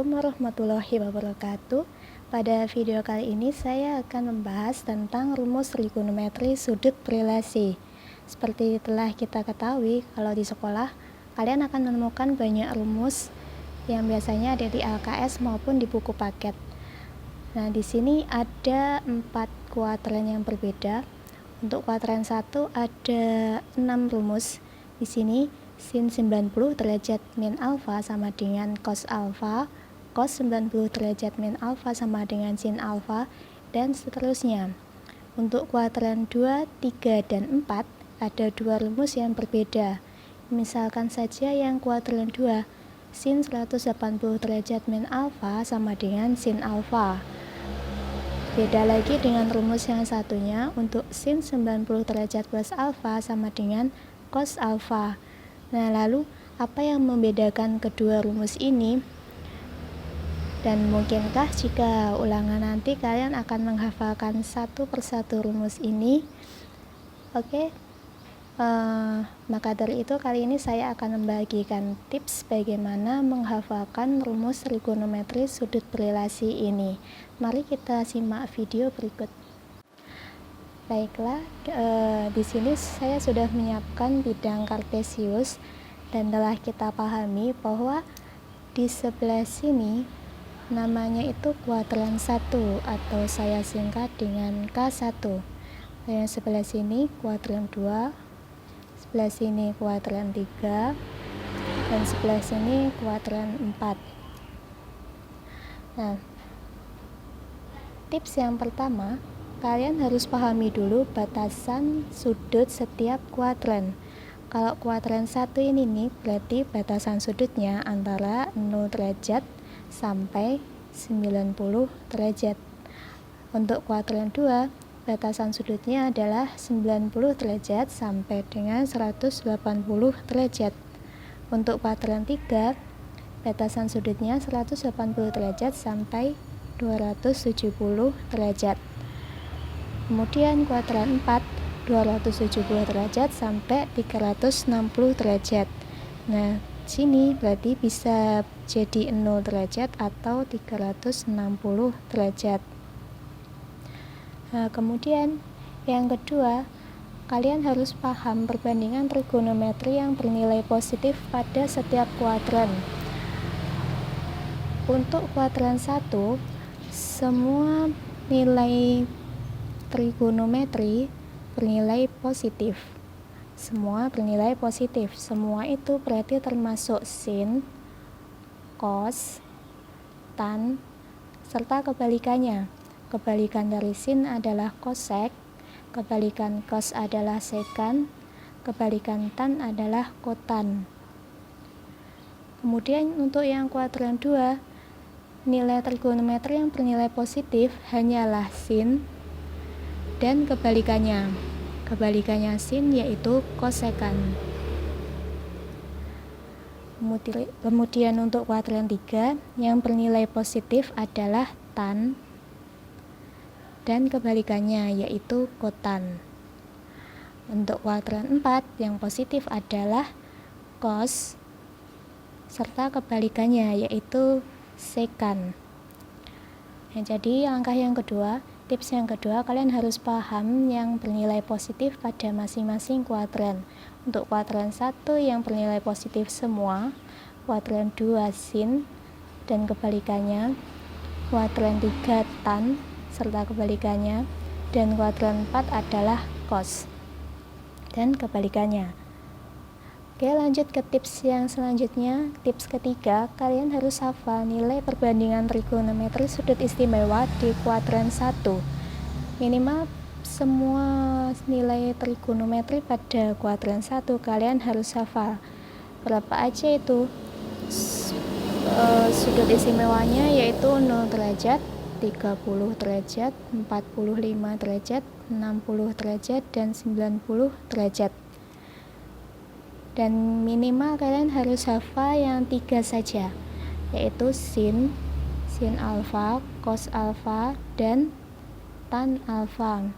Assalamualaikum warahmatullahi wabarakatuh. Pada video kali ini saya akan membahas tentang rumus trigonometri sudut berelasi. Seperti telah kita ketahui, kalau di sekolah kalian akan menemukan banyak rumus yang biasanya ada di LKS maupun di buku paket. Nah, di sini ada 4 kuadran yang berbeda. Untuk kuadran 1 ada 6 rumus. Di sini sin 90 derajat min alfa sama dengan cos alfa, cos 90 derajat min alfa sama dengan sin alfa, dan seterusnya. Untuk kuadran 2, 3, dan 4 ada 2 rumus yang berbeda. Misalkan saja yang kuadran 2, sin 180 derajat min alfa sama dengan sin alfa. Beda lagi dengan rumus yang satunya, untuk sin 90 derajat plus alfa sama dengan cos alfa. Nah, lalu apa yang membedakan kedua rumus ini? Dan mungkinkah jika ulangan nanti kalian akan menghafalkan satu persatu rumus ini? Oke, maka dari itu kali ini saya akan membagikan tips bagaimana menghafalkan rumus trigonometri sudut berelasi ini. Mari kita simak video berikut. Baiklah, di sini saya sudah menyiapkan bidang kartesius dan telah kita pahami bahwa di sebelah sini namanya itu kuadran 1 atau saya singkat dengan K1. Yang sebelah sini kuadran 2, sebelah sini kuadran 3, dan sebelah sini kuadran 4. Nah, tips yang pertama, kalian harus pahami dulu batasan sudut setiap kuadran. Kalau kuadran 1 ini nih, berarti batasan sudutnya antara 0 derajat sampai 90 derajat. Untuk kuadran 2, batasan sudutnya adalah 90 derajat sampai dengan 180 derajat. Untuk kuadran 3, batasan sudutnya 180 derajat sampai 270 derajat. Kemudian kuadran 4, 270 derajat sampai 360 derajat. Nah, sini berarti bisa jadi 0 derajat atau 360 derajat. Nah, kemudian yang kedua, kalian harus paham perbandingan trigonometri yang bernilai positif pada setiap kuadran. Untuk kuadran 1, semua nilai trigonometri bernilai positif. Semua bernilai positif. Semua itu berarti termasuk sin, cos, tan, serta kebalikannya. Kebalikan dari sin adalah cosec, kebalikan cos adalah sekan, kebalikan tan adalah kotan. Kemudian untuk yang kuadran 2, nilai trigonometri yang bernilai positif hanyalah sin dan kebalikannya. Kebalikannya sin yaitu kosekan. Kemudian untuk kuadran 3, yang bernilai positif adalah tan dan kebalikannya yaitu kotan. Untuk kuadran 4, yang positif adalah cos serta kebalikannya yaitu sekan. Nah, jadi langkah yang kedua, tips yang kedua, kalian harus paham yang bernilai positif pada masing-masing kuadran. Untuk kuadran 1 yang bernilai positif semua, kuadran 2 sin dan kebalikannya, kuadran 3 tan serta kebalikannya, dan kuadran 4 adalah cos dan kebalikannya. Oke, lanjut ke tips yang selanjutnya. Tips ketiga, kalian harus hafal nilai perbandingan trigonometri sudut istimewa di kuadran 1. Minimal semua nilai trigonometri pada kuadran 1 kalian harus hafal. Berapa aja itu? Sudut istimewanya yaitu 0 derajat, 30 derajat, 45 derajat, 60 derajat, dan 90 derajat. Dan minimal kalian harus hafal yang 3 saja, yaitu sin alfa, cos alfa, dan tan alfa.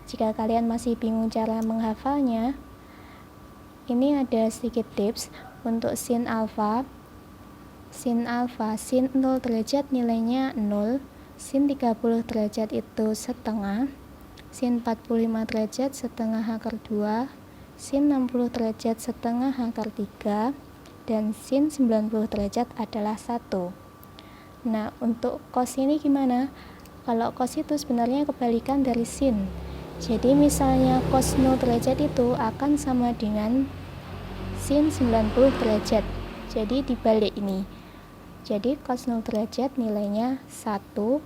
Jika kalian masih bingung cara menghafalnya, ini ada sedikit tips. Untuk sin alfa, sin alfa, sin 0 derajat nilainya 0, sin 30 derajat itu setengah, sin 45 derajat setengah akar 2, sin 60 derajat setengah akar 3, dan sin 90 derajat adalah 1. Nah, untuk cos ini gimana? Kalau cos itu sebenarnya kebalikan dari sin. Jadi misalnya cos 0 derajat itu akan sama dengan sin 90 derajat. Jadi dibalik ini. Jadi cos 0 derajat nilainya 1,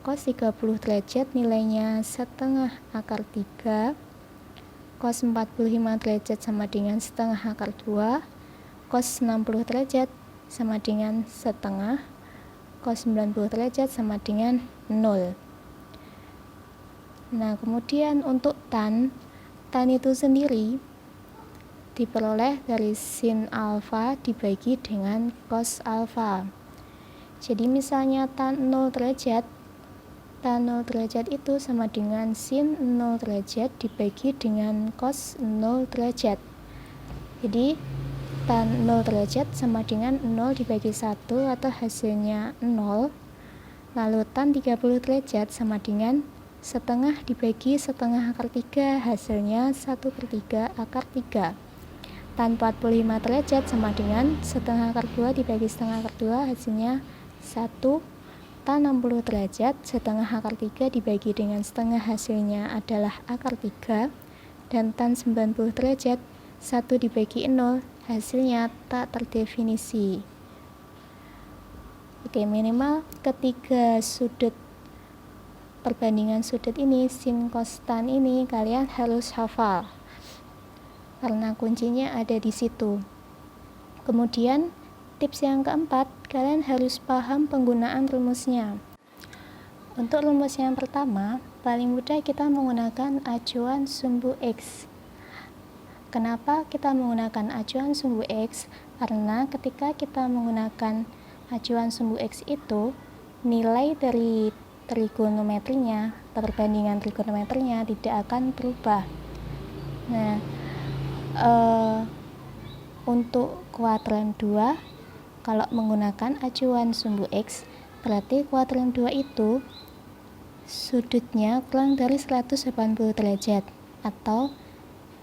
cos 30 derajat nilainya setengah akar 3, cos 45 derajat sama dengan setengah akar 2, cos 60 derajat sama dengan setengah, cos 90 derajat sama dengan 0. Nah, kemudian untuk tan itu sendiri diperoleh dari sin alfa dibagi dengan cos alfa. Jadi misalnya tan 0 derajat itu sama dengan sin 0 derajat dibagi dengan cos 0 derajat. Jadi tan 0 derajat sama dengan 0 dibagi 1 atau hasilnya 0. Lalu tan 30 derajat sama dengan setengah dibagi setengah akar 3, hasilnya 1/3 akar 3. Tan 45 derajat sama dengan setengah akar 2 dibagi setengah akar 2, hasilnya 1. Tan 60 derajat setengah akar 3 dibagi dengan setengah, hasilnya adalah akar 3. Dan tan 90 derajat 1 dibagi 0, hasilnya tak terdefinisi. Oke, minimal ketiga sudut perbandingan sudut ini, sin cos tan ini kalian harus hafal karena kuncinya ada di situ. Kemudian tips yang keempat, kalian harus paham penggunaan rumusnya. Untuk rumus yang pertama, paling mudah kita menggunakan acuan sumbu X. Kenapa kita menggunakan acuan sumbu X? Karena ketika kita menggunakan acuan sumbu X itu, nilai dari trigonometrinya, perbandingan trigonometrinya tidak akan berubah. Nah, untuk kuadran 2, kalau menggunakan acuan sumbu X, berarti kuadran 2 itu sudutnya kurang dari 180 derajat, atau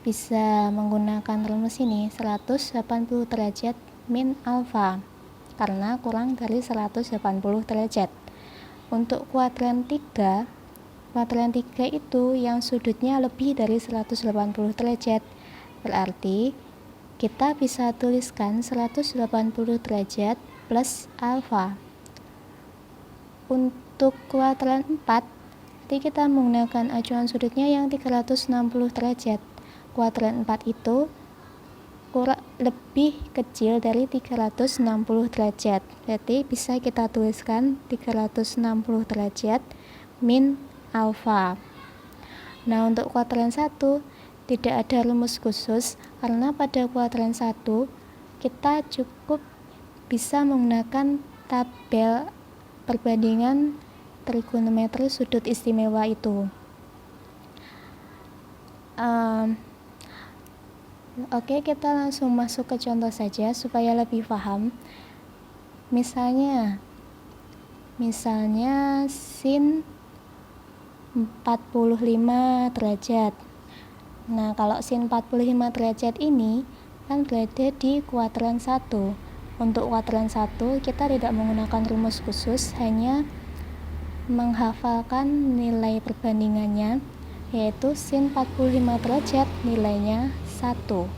bisa menggunakan rumus ini 180 derajat min alfa, karena kurang dari 180 derajat. Untuk kuadran 3 itu yang sudutnya lebih dari 180 derajat, berarti kita bisa tuliskan 180 derajat plus alfa. Untuk kuadran 4, nanti kita menggunakan acuan sudutnya yang 360 derajat. Kuadran 4 itu lebih kecil dari 360 derajat, berarti bisa kita tuliskan 360 derajat min alfa. Nah, untuk kuadran 1 tidak ada rumus khusus, karena pada kuadran 1 kita cukup bisa menggunakan tabel perbandingan trigonometri sudut istimewa itu. Oke, kita langsung masuk ke contoh saja supaya lebih paham. Misalnya sin 45 derajat. Nah, kalau sin 45 derajat ini kan berada di kuadran 1. Untuk kuadran 1 kita tidak menggunakan rumus khusus, hanya menghafalkan nilai perbandingannya, yaitu sin 45 derajat nilainya 1.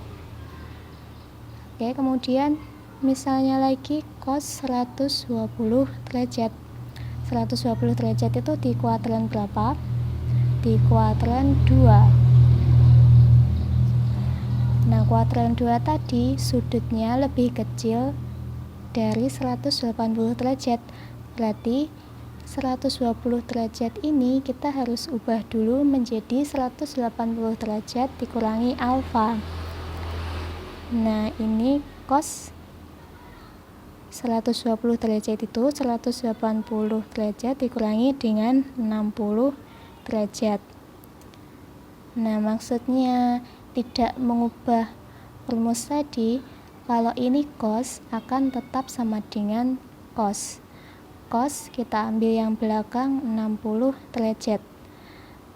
Oke, kemudian misalnya lagi cos 120 derajat. 120 derajat itu di kuadran berapa? Di kuadran 2. Nah, kuadran 2 tadi sudutnya lebih kecil dari 180 derajat. Berarti 120 derajat ini kita harus ubah dulu menjadi 180 derajat dikurangi alfa. Nah, ini cos 120 derajat itu 180 derajat dikurangi dengan 60 derajat. Nah, maksudnya tidak mengubah rumus tadi, Kalau ini cos akan tetap sama dengan cos. Cos kita ambil yang belakang 60 derajat.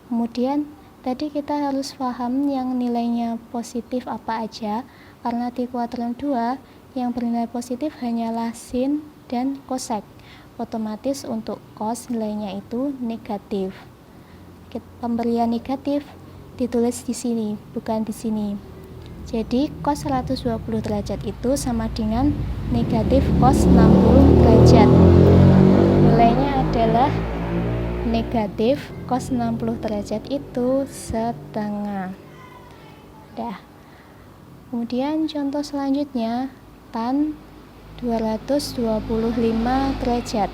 Kemudian tadi kita harus paham yang nilainya positif apa aja, karena di kuadran 2 yang bernilai positif hanyalah sin dan kosek. Otomatis untuk cos nilainya itu negatif. Pemberian negatif ditulis di sini, bukan di sini. Jadi cos 120 derajat itu sama dengan negatif cos 60 derajat. Nilainya adalah negatif cos 60 derajat itu setengah. Kemudian contoh selanjutnya, tan 225 derajat.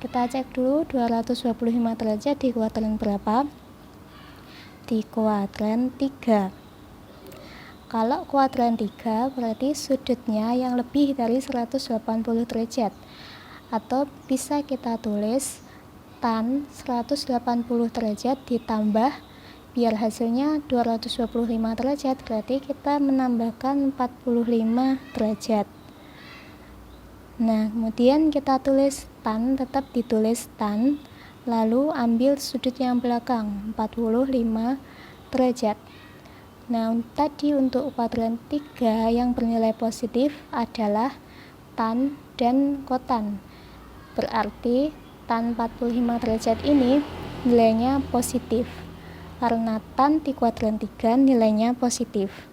Kita cek dulu 225 derajat di kuadran berapa? Di kuadran 3. Kalau kuadran 3 berarti sudutnya yang lebih dari 180 derajat. Atau bisa kita tulis tan 180 derajat ditambah, biar hasilnya 225 derajat, berarti kita menambahkan 45 derajat. Nah, kemudian kita tulis tan, tetap ditulis tan, lalu ambil sudut yang belakang 45 derajat. Nah, tadi untuk kuadran 3 yang bernilai positif adalah tan dan kotan. Berarti tan 45 derajat ini nilainya positif, karena tan di kuadran 3 nilainya positif.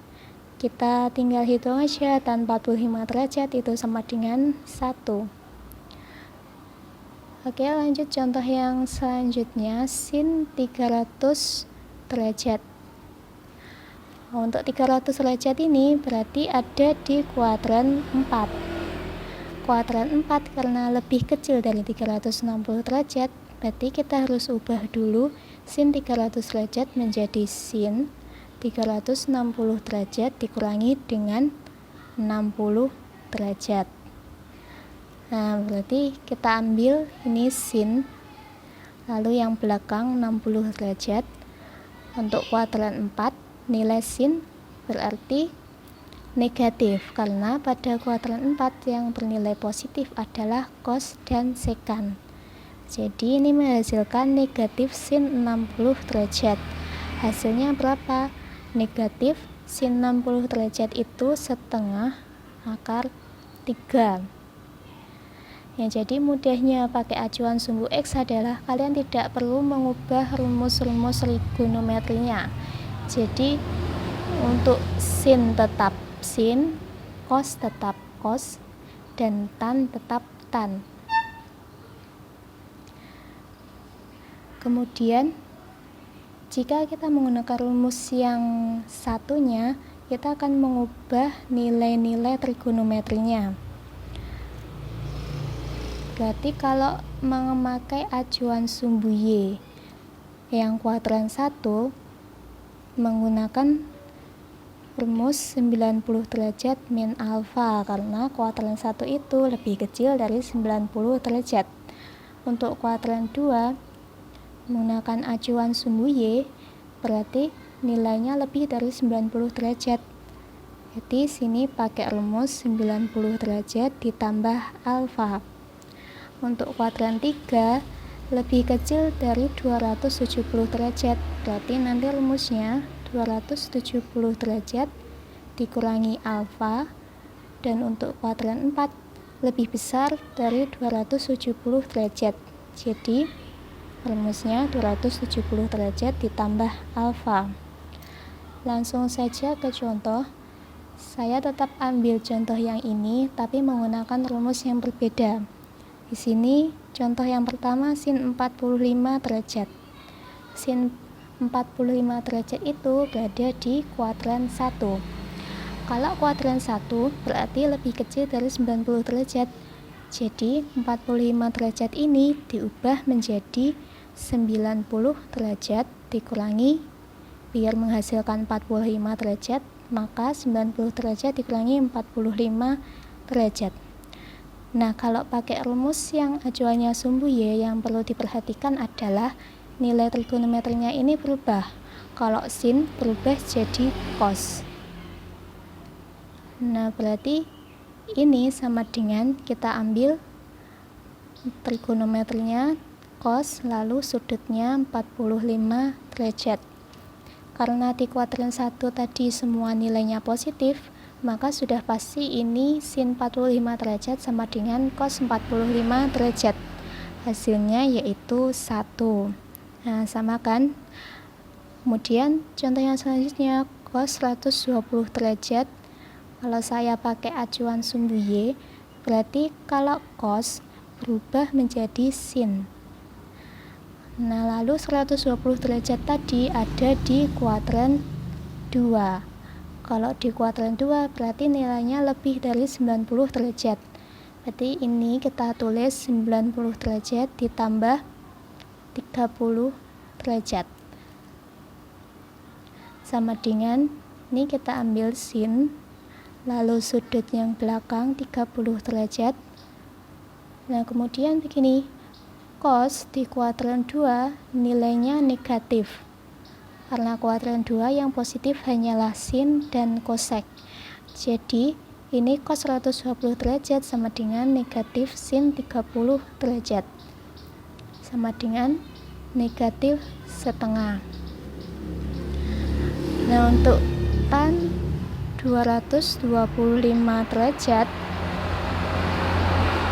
Kita tinggal hitung aja, tan 45 derajat itu sama dengan 1. Oke, lanjut contoh yang selanjutnya, sin 300 derajat. Untuk 300 derajat ini berarti ada di kuadran 4. Kuadran 4 karena lebih kecil dari 360 derajat, berarti kita harus ubah dulu sin 300 derajat menjadi sin 360 derajat dikurangi dengan 60 derajat. Nah, berarti kita ambil ini sin, lalu yang belakang 60 derajat. Untuk kuadran 4, nilai sin berarti negatif, karena pada kuadran 4 yang bernilai positif adalah cos dan sekan. Jadi ini menghasilkan negatif sin 60 derajat. Hasilnya berapa? Negatif sin 60 derajat itu setengah akar 3. Ya, jadi mudahnya pakai acuan sumbu X adalah kalian tidak perlu mengubah rumus-rumus trigonometrinya. Jadi untuk sin tetap sin, cos tetap cos, dan tan tetap tan. Kemudian jika kita menggunakan rumus yang satunya, kita akan mengubah nilai-nilai trigonometrinya. Berarti kalau memakai acuan sumbu Y yang kuadran 1, menggunakan rumus 90 derajat min alfa, karena kuadran 1 itu lebih kecil dari 90 derajat. Untuk kuadran 2, menggunakan acuan sumbu Y berarti nilainya lebih dari 90 derajat. Jadi sini pakai rumus 90 derajat ditambah alfa. Untuk kuadran 3 lebih kecil dari 270 derajat, berarti nanti rumusnya 270 derajat dikurangi alfa, dan untuk kuadran 4 lebih besar dari 270 derajat. Jadi rumusnya 270 derajat ditambah alfa. Langsung saja ke contoh. Saya tetap ambil contoh yang ini tapi menggunakan rumus yang berbeda. Di sini contoh yang pertama sin 45 derajat. Sin 45 derajat itu berada di kuadran 1. Kalau kuadran 1 berarti lebih kecil dari 90 derajat. Jadi 45 derajat ini diubah menjadi 90 derajat dikurangi, biar menghasilkan 45 derajat, maka 90 derajat dikurangi 45 derajat. Nah, kalau pakai rumus yang acuannya sumbu Y, yang perlu diperhatikan adalah nilai trigonometrinya ini berubah. Kalau sin berubah jadi cos. Nah, berarti ini sama dengan kita ambil trigonometrinya cos, lalu sudutnya 45 derajat. Karena di kuadran 1 tadi semua nilainya positif, maka sudah pasti ini sin 45 derajat sama dengan cos 45 derajat. Hasilnya yaitu 1. Nah, sama kan? Kemudian contoh yang selanjutnya cos 120 derajat. Kalau saya pakai acuan sumbu Y, berarti kalau cos berubah menjadi sin. Nah, lalu 120 derajat tadi ada di kuadran 2. Kalau di kuadran 2 berarti nilainya lebih dari 90 derajat. Berarti ini kita tulis 90 derajat ditambah 30 derajat. Sama dengan ini kita ambil sin, lalu sudut yang belakang 30 derajat. Nah, kemudian begini, cos di kuadran 2 nilainya negatif. Karena kuadran 2 yang positif hanyalah sin dan kosek. Jadi, ini cos 120 derajat sama dengan negatif sin 30 derajat. Sama dengan negatif setengah. Nah, untuk tan 225 derajat,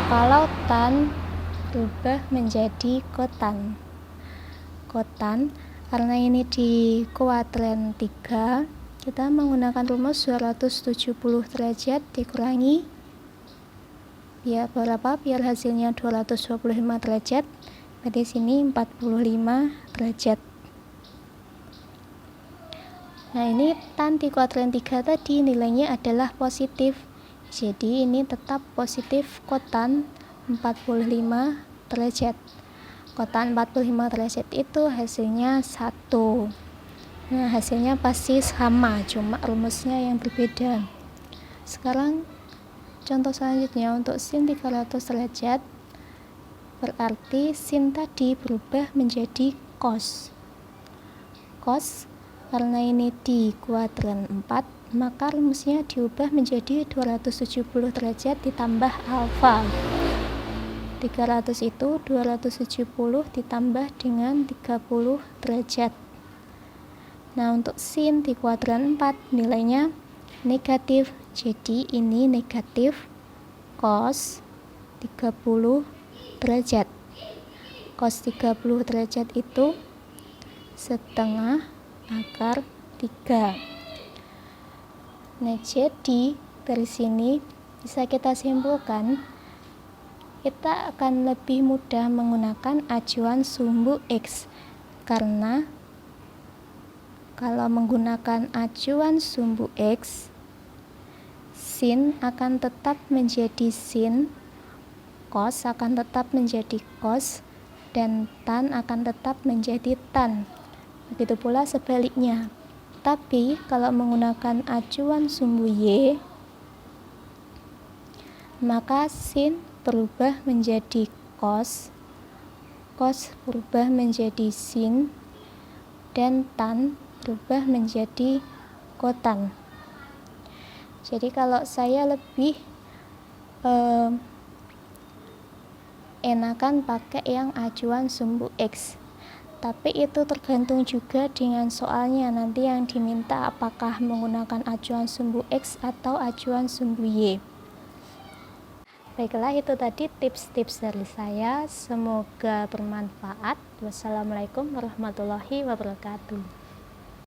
kalau tan berubah menjadi kotan. Karena ini di kuadran 3, kita menggunakan rumus 270 derajat dikurangi ya berapa? Biar hasilnya 225 derajat. Berarti sini 45 derajat. Nah, ini tan di kuadran 3 tadi nilainya adalah positif. Jadi ini tetap positif kotan 45 derajat. Kotan 45 derajat itu hasilnya 1. Nah, hasilnya pasti sama, cuma rumusnya yang berbeda. Sekarang contoh selanjutnya untuk sin 300 derajat, berarti sin tadi berubah menjadi cos. Karena ini di kuadran 4, maka rumusnya diubah menjadi 270 derajat ditambah alfa. 300 itu 270 ditambah dengan 30 derajat. Nah, untuk sin di kuadran 4 nilainya negatif. Jadi ini negatif cos 30 derajat. Cos 30 derajat itu setengah akar 3. Nah, jadi dari sini bisa kita simpulkan kita akan lebih mudah menggunakan acuan sumbu X, karena kalau menggunakan acuan sumbu X, sin akan tetap menjadi sin, cos akan tetap menjadi cos, dan tan akan tetap menjadi tan. Begitu pula sebaliknya. Tapi kalau menggunakan acuan sumbu Y, maka sin berubah menjadi cos berubah menjadi sin, dan tan berubah menjadi kotan. Jadi kalau saya lebih enakan pakai yang acuan sumbu X. Tapi itu tergantung juga dengan soalnya nanti yang diminta apakah menggunakan acuan sumbu X atau acuan sumbu Y. Baiklah, itu tadi tips-tips dari saya. Semoga bermanfaat. Wassalamualaikum warahmatullahi wabarakatuh.